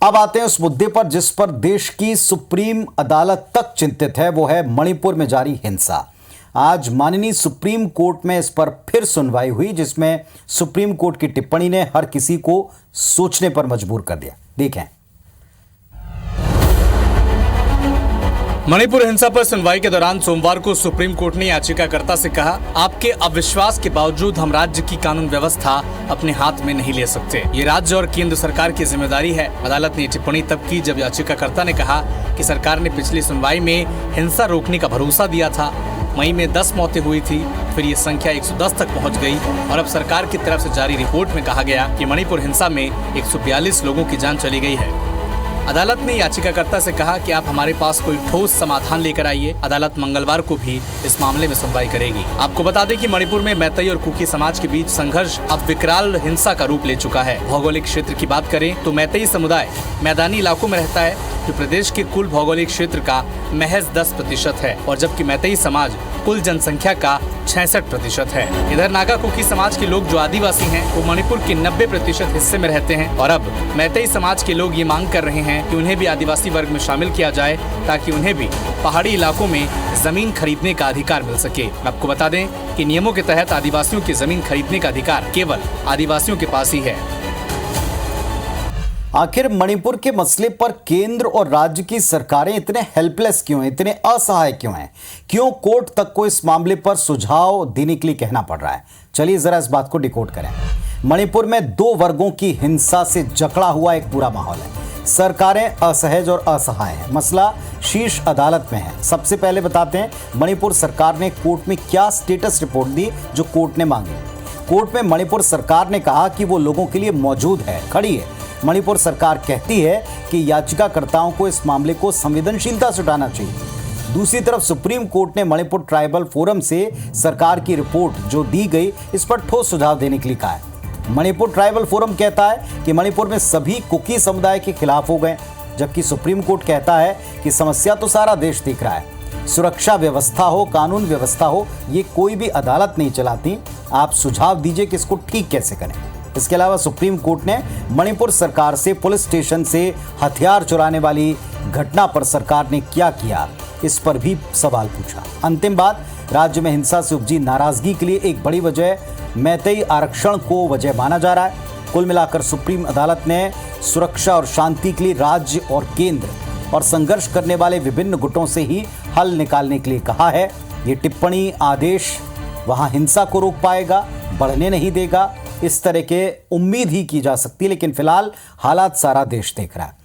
अब आते हैं उस मुद्दे पर जिस पर देश की सुप्रीम अदालत तक चिंतित है, वो है मणिपुर में जारी हिंसा। आज माननीय सुप्रीम कोर्ट में इस पर फिर सुनवाई हुई, जिसमें सुप्रीम कोर्ट की टिप्पणी ने हर किसी को सोचने पर मजबूर कर दिया। देखें। मणिपुर हिंसा पर सुनवाई के दौरान सोमवार को सुप्रीम कोर्ट ने याचिकाकर्ता से कहा, आपके अविश्वास के बावजूद हम राज्य की कानून व्यवस्था अपने हाथ में नहीं ले सकते। ये राज्य और केंद्र सरकार की जिम्मेदारी है। अदालत ने टिप्पणी तब की जब याचिकाकर्ता ने कहा कि सरकार ने पिछली सुनवाई में हिंसा रोकने का भरोसा दिया था। मई में 10 मौतें हुई थी, फिर ये संख्या 110 तक पहुंच गई और अब सरकार की तरफ से जारी रिपोर्ट में कहा गया कि मणिपुर हिंसा में 142 लोगों की जान चली गई है। अदालत ने याचिकाकर्ता से कहा कि आप हमारे पास कोई ठोस समाधान लेकर आइए। अदालत मंगलवार को भी इस मामले में सुनवाई करेगी। आपको बता दें कि मणिपुर में मैतेई और कुकी समाज के बीच संघर्ष अब विकराल हिंसा का रूप ले चुका है। भौगोलिक क्षेत्र की बात करें तो मैतेई समुदाय मैदानी इलाकों में रहता है, जो प्रदेश के कुल भौगोलिक क्षेत्र का महज 10% है, और जबकि मैतेई समाज कुल जनसंख्या का 66% है। इधर नागा कुकी समाज के लोग जो आदिवासी हैं, वो मणिपुर के 90% हिस्से में रहते हैं और अब मैतेई समाज के लोग ये मांग कर रहे हैं कि उन्हें भी आदिवासी वर्ग में शामिल किया जाए, ताकि उन्हें भी पहाड़ी इलाकों में जमीन खरीदने का अधिकार मिल सके। आपको बता दें कि नियमों के तहत आदिवासियों की जमीन खरीदने का अधिकार केवल आदिवासियों के पास ही है। आखिर मणिपुर के मसले पर केंद्र और राज्य की सरकारें इतने हेल्पलेस क्यों हैं, इतने असहाय क्यों हैं? क्यों कोर्ट तक को इस मामले पर सुझाव देने के लिए कहना पड़ रहा है? चलिए जरा इस बात को डिकोड करें। मणिपुर में 2 वर्गों की हिंसा से जकड़ा हुआ एक पूरा माहौल है। सरकारें असहज और असहाय हैं। मसला शीर्ष अदालत में है। सबसे पहले बताते हैं मणिपुर सरकार ने कोर्ट में क्या स्टेटस रिपोर्ट दी जो कोर्ट ने मांगी। कोर्ट में मणिपुर सरकार ने कहा कि वो लोगों के लिए मौजूद है, खड़ी है। मणिपुर सरकार कहती है कि याचिकाकर्ताओं को इस मामले को संवेदनशीलता से उठाना चाहिए। दूसरी तरफ सुप्रीम कोर्ट ने मणिपुर ट्राइबल फोरम से सरकार की रिपोर्ट जो दी गई, इस पर ठोस सुझाव देने के लिए कहा है। मणिपुर ट्राइबल फोरम कहता है कि मणिपुर में सभी कुकी समुदाय के खिलाफ हो गए, जबकि सुप्रीम कोर्ट कहता है कि समस्या तो सारा देश देख रहा है। सुरक्षा व्यवस्था हो, कानून व्यवस्था हो, ये कोई भी अदालत नहीं चलाती। आप सुझाव दीजिए कि इसको ठीक कैसे करें। इसके अलावा सुप्रीम कोर्ट ने मणिपुर सरकार से पुलिस स्टेशन से हथियार चुराने वाली घटना पर सरकार ने क्या किया, इस पर भी सवाल पूछा। अंतिम बात, राज्य में हिंसा से उपजी नाराजगी के लिए एक बड़ी वजह मैतेई आरक्षण को वजह माना जा रहा है। कुल मिलाकर सुप्रीम अदालत ने सुरक्षा और शांति के लिए राज्य और केंद्र और संघर्ष करने वाले विभिन्न गुटों से ही हल निकालने के लिए कहा है। ये टिप्पणी आदेश वहां हिंसा को रोक पाएगा, बढ़ने नहीं देगा, इस तरह के उम्मीद ही की जा सकती है। लेकिन फिलहाल हालात सारा देश देख रहा है।